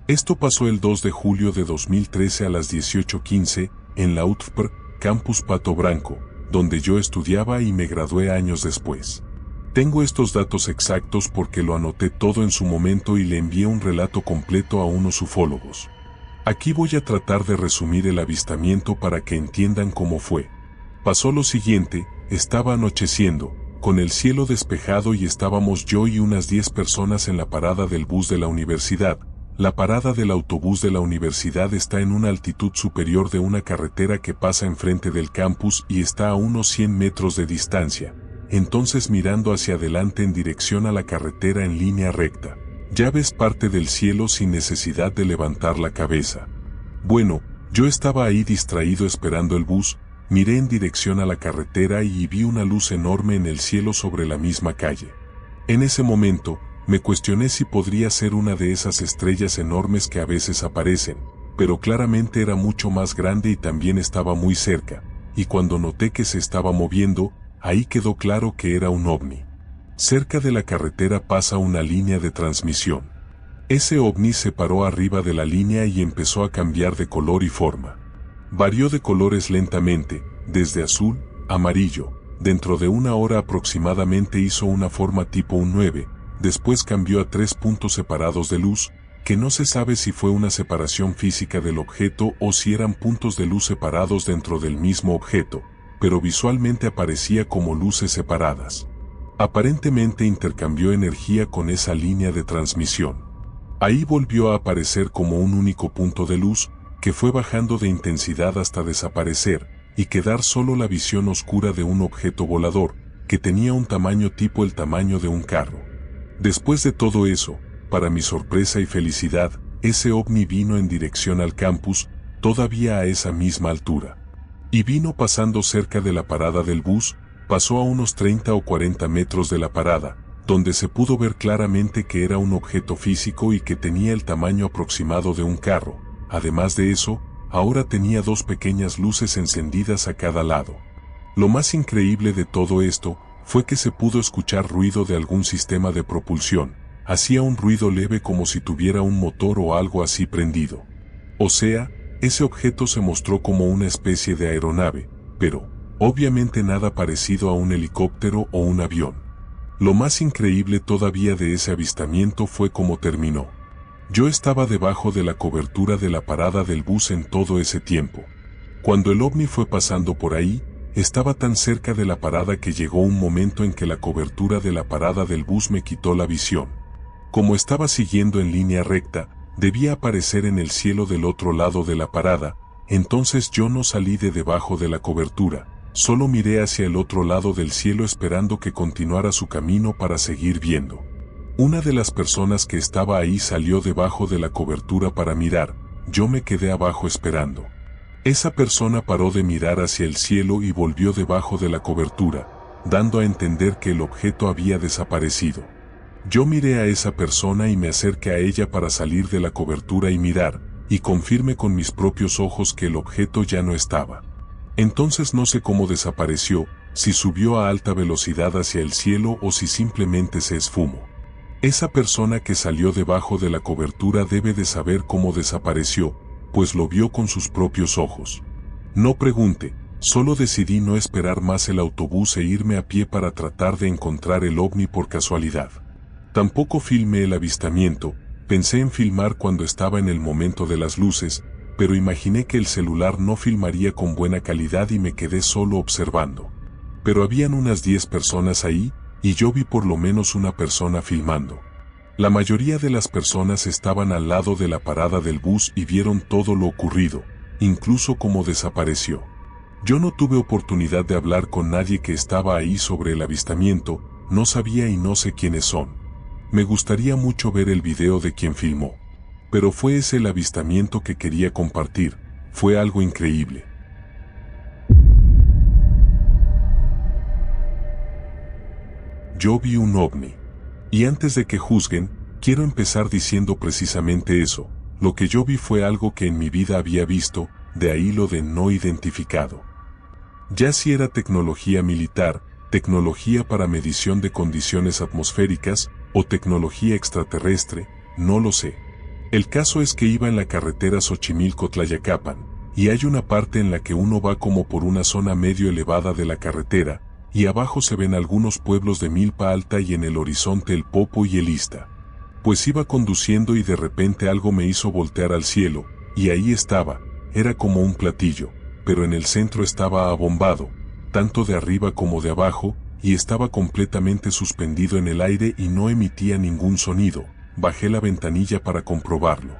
Esto pasó el 2 de julio de 2013 a las 18:15 en la UTFPR, Campus Pato Branco, donde yo estudiaba y me gradué años después. Tengo estos datos exactos porque lo anoté todo en su momento y le envié un relato completo a unos ufólogos. Aquí voy a tratar de resumir el avistamiento para que entiendan cómo fue. Pasó lo siguiente: estaba anocheciendo, con el cielo despejado y estábamos yo y unas 10 personas en la parada del bus de la universidad. La parada del autobús de la universidad está en una altitud superior de una carretera que pasa enfrente del campus y está a unos 100 metros de distancia. Entonces, mirando hacia adelante en dirección a la carretera en línea recta, ya ves parte del cielo sin necesidad de levantar la cabeza. Bueno, yo estaba ahí distraído esperando el bus, miré en dirección a la carretera y vi una luz enorme en el cielo sobre la misma calle. En ese momento, me cuestioné si podría ser una de esas estrellas enormes que a veces aparecen, pero claramente era mucho más grande y también estaba muy cerca, y cuando noté que se estaba moviendo, ahí quedó claro que era un ovni. Cerca de la carretera pasa una línea de transmisión. Ese ovni se paró arriba de la línea y empezó a cambiar de color y forma. Varió de colores lentamente, desde azul, amarillo. Dentro de una hora aproximadamente hizo una forma tipo un 9, después cambió a 3 puntos separados de luz, que no se sabe si fue una separación física del objeto o si eran puntos de luz separados dentro del mismo objeto, pero visualmente aparecía como luces separadas. Aparentemente intercambió energía con esa línea de transmisión. Ahí volvió a aparecer como un único punto de luz, que fue bajando de intensidad hasta desaparecer, y quedar solo la visión oscura de un objeto volador, que tenía un tamaño tipo el tamaño de un carro. Después de todo eso, para mi sorpresa y felicidad, ese ovni vino en dirección al campus, todavía a esa misma altura. Y vino pasando cerca de la parada del bus, pasó a unos 30 o 40 metros de la parada, donde se pudo ver claramente que era un objeto físico y que tenía el tamaño aproximado de un carro. Además de eso, ahora tenía 2 pequeñas luces encendidas a cada lado. Lo más increíble de todo esto fue que se pudo escuchar ruido de algún sistema de propulsión. Hacía un ruido leve como si tuviera un motor o algo así prendido. O sea, ese objeto se mostró como una especie de aeronave, pero obviamente nada parecido a un helicóptero o un avión. Lo más increíble todavía de ese avistamiento fue cómo terminó. Yo estaba debajo de la cobertura de la parada del bus en todo ese tiempo. Cuando el ovni fue pasando por ahí, estaba tan cerca de la parada que llegó un momento en que la cobertura de la parada del bus me quitó la visión. Como estaba siguiendo en línea recta, debía aparecer en el cielo del otro lado de la parada, entonces yo no salí de debajo de la cobertura, solo miré hacia el otro lado del cielo esperando que continuara su camino para seguir viendo. Una de las personas que estaba ahí salió debajo de la cobertura para mirar, yo me quedé abajo esperando. Esa persona paró de mirar hacia el cielo y volvió debajo de la cobertura, dando a entender que el objeto había desaparecido. Yo miré a esa persona y me acerqué a ella para salir de la cobertura y mirar, y confirmé con mis propios ojos que el objeto ya no estaba. Entonces no sé cómo desapareció, si subió a alta velocidad hacia el cielo o si simplemente se esfumó. Esa persona que salió debajo de la cobertura debe de saber cómo desapareció, pues lo vio con sus propios ojos. No pregunte, solo decidí no esperar más el autobús e irme a pie para tratar de encontrar el ovni por casualidad. Tampoco filmé el avistamiento, pensé en filmar cuando estaba en el momento de las luces, pero imaginé que el celular no filmaría con buena calidad y me quedé solo observando. Pero habían unas 10 personas ahí, y yo vi por lo menos una persona filmando. La mayoría de las personas estaban al lado de la parada del bus y vieron todo lo ocurrido, incluso cómo desapareció. Yo no tuve oportunidad de hablar con nadie que estaba ahí sobre el avistamiento, no sabía y no sé quiénes son. Me gustaría mucho ver el video de quien filmó. Pero fue ese el avistamiento que quería compartir, fue algo increíble. Yo vi un ovni. Y antes de que juzguen, quiero empezar diciendo precisamente eso. Lo que yo vi fue algo que en mi vida había visto, de ahí lo de no identificado. Ya si era tecnología militar, tecnología para medición de condiciones atmosféricas, o tecnología extraterrestre, no lo sé. El caso es que iba en la carretera Xochimilco-Tlayacapan, y hay una parte en la que uno va como por una zona medio elevada de la carretera, y abajo se ven algunos pueblos de milpa alta y en el horizonte el Popo y el Ista. Pues iba conduciendo y de repente algo me hizo voltear al cielo, y ahí estaba, era como un platillo, pero en el centro estaba abombado, tanto de arriba como de abajo, y estaba completamente suspendido en el aire y no emitía ningún sonido. Bajé la ventanilla para comprobarlo.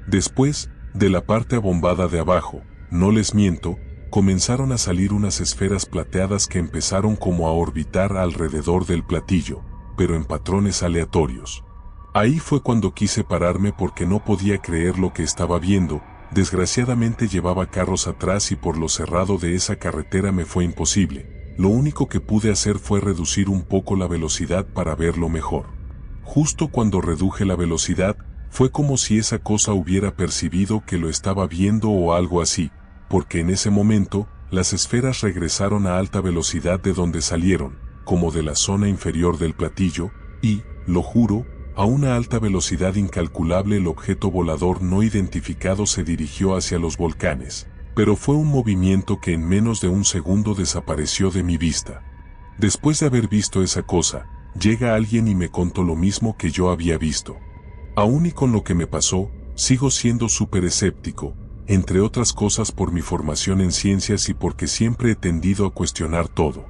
Después, de la parte abombada de abajo, no les miento, comenzaron a salir unas esferas plateadas que empezaron como a orbitar alrededor del platillo, pero en patrones aleatorios. Ahí fue cuando quise pararme porque no podía creer lo que estaba viendo. Desgraciadamente llevaba carros atrás y por lo cerrado de esa carretera me fue imposible. Lo único que pude hacer fue reducir un poco la velocidad para verlo mejor. Justo cuando reduje la velocidad, fue como si esa cosa hubiera percibido que lo estaba viendo o algo así, porque en ese momento, las esferas regresaron a alta velocidad de donde salieron, como de la zona inferior del platillo, y, lo juro, a una alta velocidad incalculable el objeto volador no identificado se dirigió hacia los volcanes, pero fue un movimiento que en menos de un segundo desapareció de mi vista. Después de haber visto esa cosa, llega alguien y me contó lo mismo que yo había visto. Aún y con lo que me pasó, sigo siendo súper escéptico, entre otras cosas por mi formación en ciencias y porque siempre he tendido a cuestionar todo.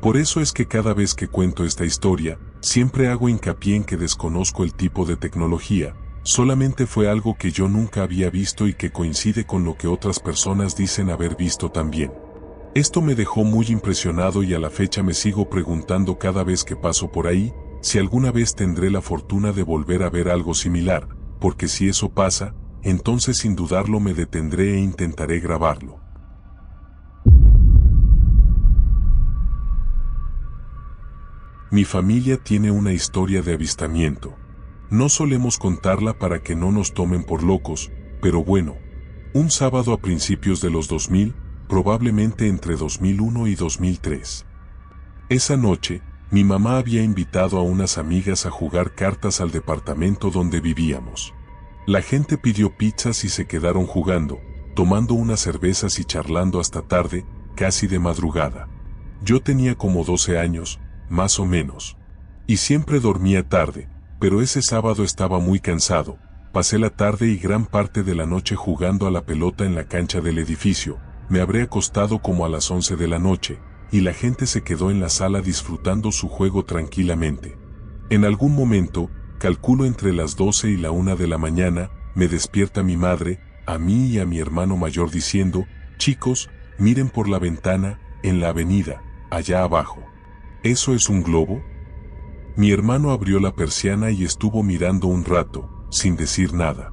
Por eso es que cada vez que cuento esta historia, siempre hago hincapié en que desconozco el tipo de tecnología, solamente fue algo que yo nunca había visto y que coincide con lo que otras personas dicen haber visto también. Esto me dejó muy impresionado y a la fecha me sigo preguntando cada vez que paso por ahí, si alguna vez tendré la fortuna de volver a ver algo similar, porque si eso pasa, entonces sin dudarlo me detendré e intentaré grabarlo. Mi familia tiene una historia de avistamiento. No solemos contarla para que no nos tomen por locos, pero bueno, un sábado a principios de los 2000, probablemente entre 2001 y 2003. Esa noche, mi mamá había invitado a unas amigas a jugar cartas al departamento donde vivíamos. La gente pidió pizzas y se quedaron jugando, tomando unas cervezas y charlando hasta tarde, casi de madrugada. Yo tenía como 12 años, más o menos. Y siempre dormía tarde, pero ese sábado estaba muy cansado. Pasé la tarde y gran parte de la noche jugando a la pelota en la cancha del edificio. Me habré acostado como a las 11 de la noche, y la gente se quedó en la sala disfrutando su juego tranquilamente. En algún momento, calculo entre las 12 y la 1 de la mañana, me despierta mi madre, a mí y a mi hermano mayor diciendo, chicos, miren por la ventana, en la avenida, allá abajo. ¿Eso es un globo? Mi hermano abrió la persiana y estuvo mirando un rato, sin decir nada.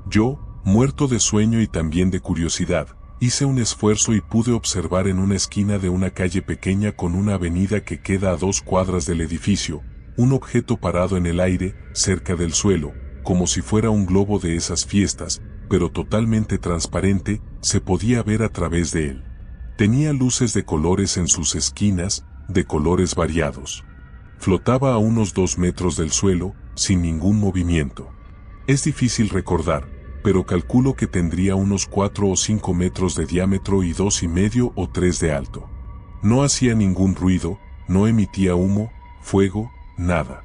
Yo, muerto de sueño y también de curiosidad, hice un esfuerzo y pude observar en una esquina de una calle pequeña con una avenida que queda a 2 cuadras del edificio, un objeto parado en el aire, cerca del suelo, como si fuera un globo de esas fiestas, pero totalmente transparente, se podía ver a través de él. Tenía luces de colores en sus esquinas, de colores variados. Flotaba a unos 2 metros del suelo, sin ningún movimiento. Es difícil recordar, pero calculo que tendría unos 4 o 5 metros de diámetro y 2,5 o 3 de alto. No hacía ningún ruido, no emitía humo, fuego, nada.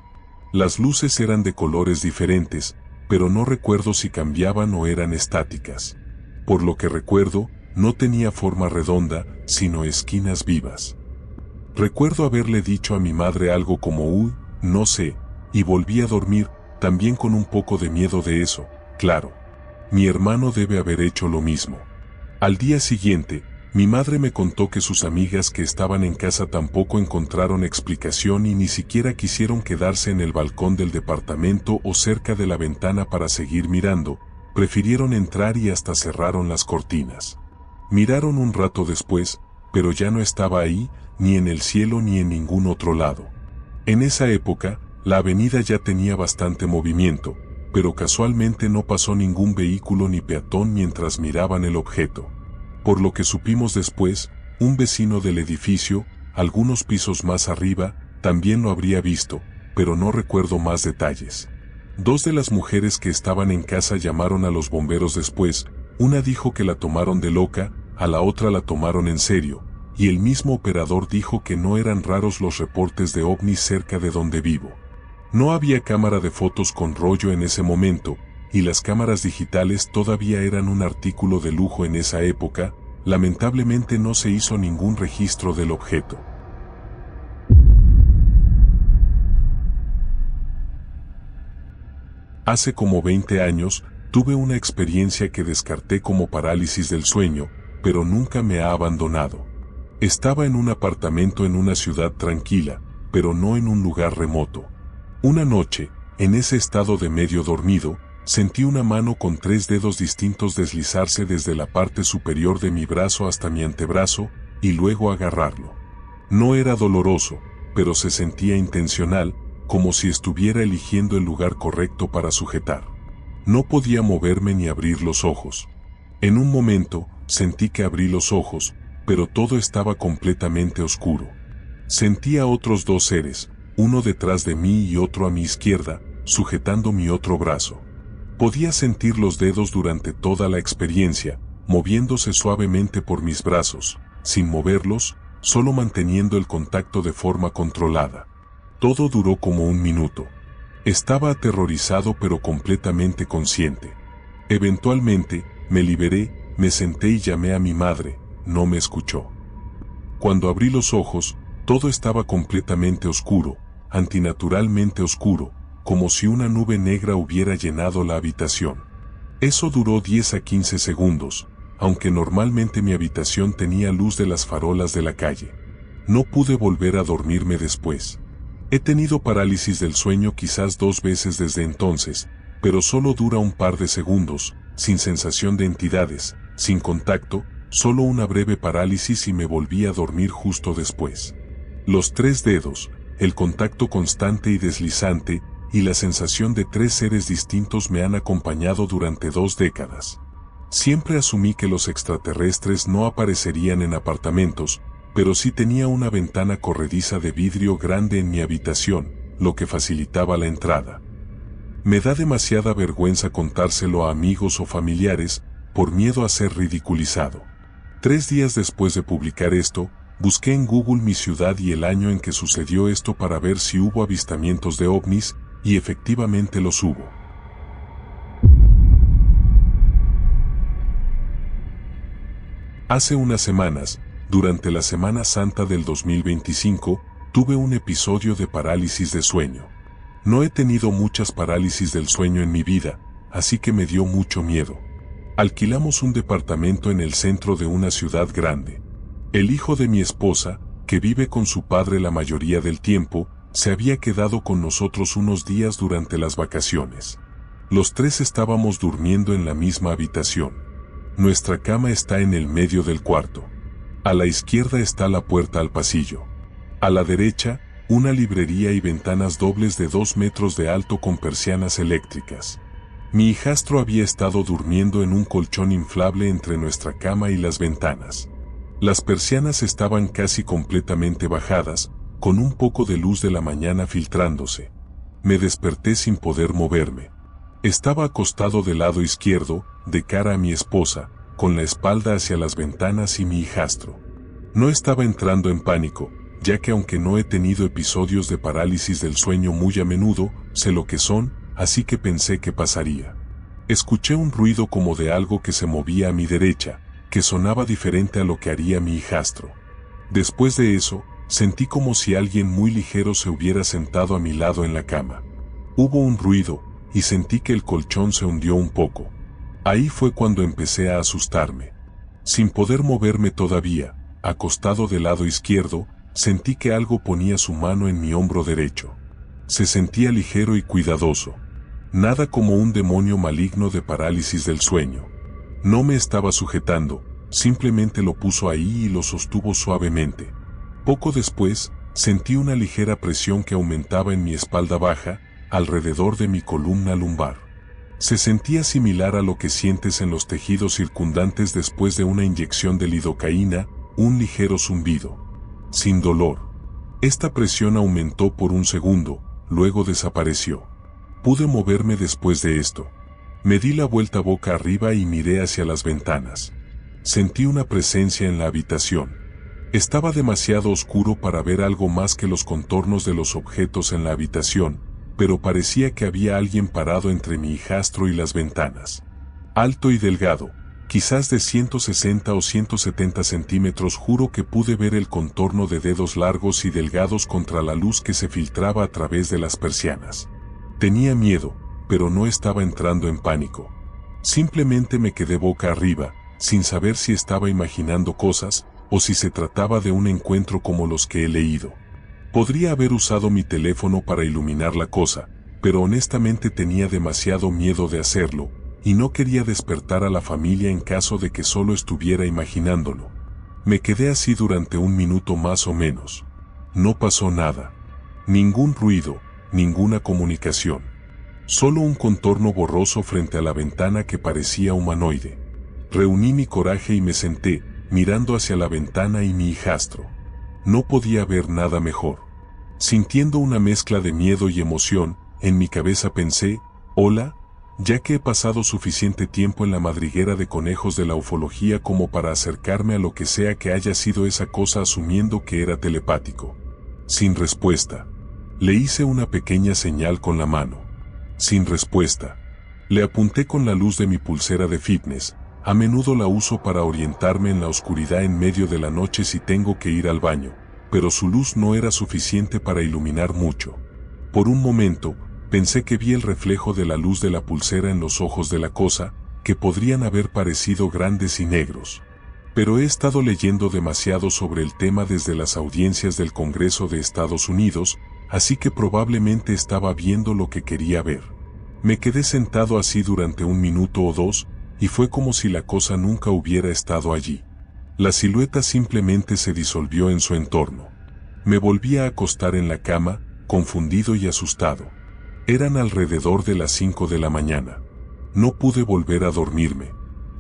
Las luces eran de colores diferentes, pero no recuerdo si cambiaban o eran estáticas. Por lo que recuerdo, no tenía forma redonda, sino esquinas vivas. Recuerdo haberle dicho a mi madre algo como uy, no sé, y volví a dormir, también con un poco de miedo de eso, claro. Mi hermano debe haber hecho lo mismo. Al día siguiente, mi madre me contó que sus amigas que estaban en casa tampoco encontraron explicación y ni siquiera quisieron quedarse en el balcón del departamento o cerca de la ventana para seguir mirando, prefirieron entrar y hasta cerraron las cortinas. Miraron un rato después, pero ya no estaba ahí, ni en el cielo ni en ningún otro lado. En esa época, la avenida ya tenía bastante movimiento, pero casualmente no pasó ningún vehículo ni peatón mientras miraban el objeto. Por lo que supimos después, un vecino del edificio, algunos pisos más arriba, también lo habría visto, pero no recuerdo más detalles. Dos de las mujeres que estaban en casa llamaron a los bomberos después, una dijo que la tomaron de loca, a la otra la tomaron en serio, y el mismo operador dijo que no eran raros los reportes de ovnis cerca de donde vivo. No había cámara de fotos con rollo en ese momento, y las cámaras digitales todavía eran un artículo de lujo en esa época. Lamentablemente no se hizo ningún registro del objeto. Hace como 20 años, tuve una experiencia que descarté como parálisis del sueño, pero nunca me ha abandonado. Estaba en un apartamento en una ciudad tranquila, pero no en un lugar remoto. Una noche, en ese estado de medio dormido, sentí una mano con 3 dedos distintos deslizarse desde la parte superior de mi brazo hasta mi antebrazo, y luego agarrarlo. No era doloroso, pero se sentía intencional, como si estuviera eligiendo el lugar correcto para sujetar. No podía moverme ni abrir los ojos. En un momento, sentí que abrí los ojos, pero todo estaba completamente oscuro. Sentí a otros 2 seres, uno detrás de mí y otro a mi izquierda, sujetando mi otro brazo. Podía sentir los dedos durante toda la experiencia, moviéndose suavemente por mis brazos, sin moverlos, solo manteniendo el contacto de forma controlada. Todo duró como 1 minuto. Estaba aterrorizado pero completamente consciente. Eventualmente, me liberé, me senté y llamé a mi madre. No me escuchó. Cuando abrí los ojos, todo estaba completamente oscuro, antinaturalmente oscuro, como si una nube negra hubiera llenado la habitación. Eso duró 10 a 15 segundos, aunque normalmente mi habitación tenía luz de las farolas de la calle. No pude volver a dormirme después. He tenido parálisis del sueño quizás 2 veces desde entonces, pero solo dura un par de segundos, sin sensación de entidades, sin contacto, solo una breve parálisis y me volví a dormir justo después. Los 3 dedos, el contacto constante y deslizante, y la sensación de 3 seres distintos me han acompañado durante 2 décadas. Siempre asumí que los extraterrestres no aparecerían en apartamentos, pero sí tenía una ventana corrediza de vidrio grande en mi habitación, lo que facilitaba la entrada. Me da demasiada vergüenza contárselo a amigos o familiares, por miedo a ser ridiculizado. 3 días después de publicar esto, busqué en Google mi ciudad y el año en que sucedió esto para ver si hubo avistamientos de ovnis, y efectivamente los hubo. Hace unas semanas, durante la Semana Santa del 2025, tuve un episodio de parálisis de sueño. No he tenido muchas parálisis del sueño en mi vida, así que me dio mucho miedo. Alquilamos un departamento en el centro de una ciudad grande. El hijo de mi esposa, que vive con su padre la mayoría del tiempo, se había quedado con nosotros unos días durante las vacaciones. Los 3 estábamos durmiendo en la misma habitación. Nuestra cama está en el medio del cuarto. A la izquierda está la puerta al pasillo. A la derecha, una librería y ventanas dobles de 2 metros de alto con persianas eléctricas. Mi hijastro había estado durmiendo en un colchón inflable entre nuestra cama y las ventanas. Las persianas estaban casi completamente bajadas, con un poco de luz de la mañana filtrándose. Me desperté sin poder moverme. Estaba acostado del lado izquierdo, de cara a mi esposa, con la espalda hacia las ventanas y mi hijastro. No estaba entrando en pánico, ya que aunque no he tenido episodios de parálisis del sueño muy a menudo, sé lo que son, así que pensé que pasaría. Escuché un ruido como de algo que se movía a mi derecha, que sonaba diferente a lo que haría mi hijastro. Después de eso, sentí como si alguien muy ligero se hubiera sentado a mi lado en la cama. Hubo un ruido, y sentí que el colchón se hundió un poco. Ahí fue cuando empecé a asustarme. Sin poder moverme todavía, acostado del lado izquierdo, sentí que algo ponía su mano en mi hombro derecho. Se sentía ligero y cuidadoso. Nada como un demonio maligno de parálisis del sueño. No me estaba sujetando, simplemente lo puso ahí y lo sostuvo suavemente. Poco después, sentí una ligera presión que aumentaba en mi espalda baja, alrededor de mi columna lumbar. Se sentía similar a lo que sientes en los tejidos circundantes después de una inyección de lidocaína, un ligero zumbido. Sin dolor. Esta presión aumentó por un segundo, luego desapareció. Pude moverme después de esto. Me di la vuelta boca arriba y miré hacia las ventanas. Sentí una presencia en la habitación. Estaba demasiado oscuro para ver algo más que los contornos de los objetos en la habitación, pero parecía que había alguien parado entre mi hijastro y las ventanas. Alto y delgado, quizás de 160 o 170 centímetros. Juro que pude ver el contorno de dedos largos y delgados contra la luz que se filtraba a través de las persianas. Tenía miedo, pero no estaba entrando en pánico. Simplemente me quedé boca arriba, sin saber si estaba imaginando cosas, o si se trataba de un encuentro como los que he leído. Podría haber usado mi teléfono para iluminar la cosa, pero honestamente tenía demasiado miedo de hacerlo, y no quería despertar a la familia en caso de que solo estuviera imaginándolo. Me quedé así durante un minuto más o menos. No pasó nada. Ningún ruido, ninguna comunicación. Solo un contorno borroso frente a la ventana que parecía humanoide. Reuní mi coraje y me senté, mirando hacia la ventana y mi hijastro. No podía ver nada mejor. Sintiendo una mezcla de miedo y emoción, en mi cabeza pensé, hola, ya que he pasado suficiente tiempo en la madriguera de conejos de la ufología como para acercarme a lo que sea que haya sido esa cosa, asumiendo que era telepático. Sin respuesta. Le hice una pequeña señal con la mano. Sin respuesta. Le apunté con la luz de mi pulsera de fitness. A menudo la uso para orientarme en la oscuridad en medio de la noche si tengo que ir al baño, pero su luz no era suficiente para iluminar mucho. Por un momento, pensé que vi el reflejo de la luz de la pulsera en los ojos de la cosa, que podrían haber parecido grandes y negros. Pero he estado leyendo demasiado sobre el tema desde las audiencias del Congreso de Estados Unidos, así que probablemente estaba viendo lo que quería ver. Me quedé sentado así durante un minuto o dos, y fue como si la cosa nunca hubiera estado allí. La silueta simplemente se disolvió en su entorno. Me volví a acostar en la cama, confundido y asustado. Eran alrededor de las 5 de la mañana. No pude volver a dormirme.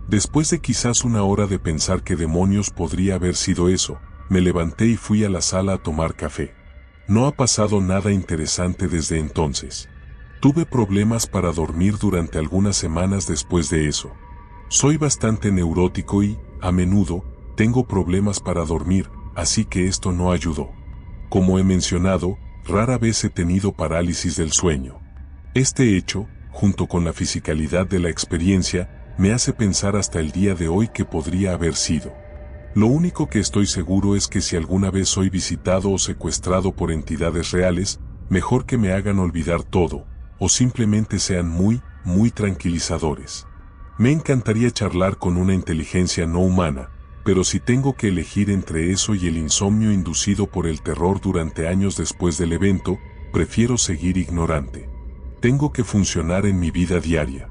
Después de quizás una hora de pensar qué demonios podría haber sido eso, me levanté y fui a la sala a tomar café. No ha pasado nada interesante desde entonces. Tuve problemas para dormir durante algunas semanas después de eso. Soy bastante neurótico y, a menudo, tengo problemas para dormir, así que esto no ayudó. Como he mencionado, rara vez he tenido parálisis del sueño. Este hecho, junto con la fisicalidad de la experiencia, me hace pensar hasta el día de hoy que podría haber sido. Lo único que estoy seguro es que si alguna vez soy visitado o secuestrado por entidades reales, mejor que me hagan olvidar todo, o simplemente sean muy tranquilizadores. Me encantaría charlar con una inteligencia no humana, pero si tengo que elegir entre eso y el insomnio inducido por el terror durante años después del evento, prefiero seguir ignorante. Tengo que funcionar en mi vida diaria.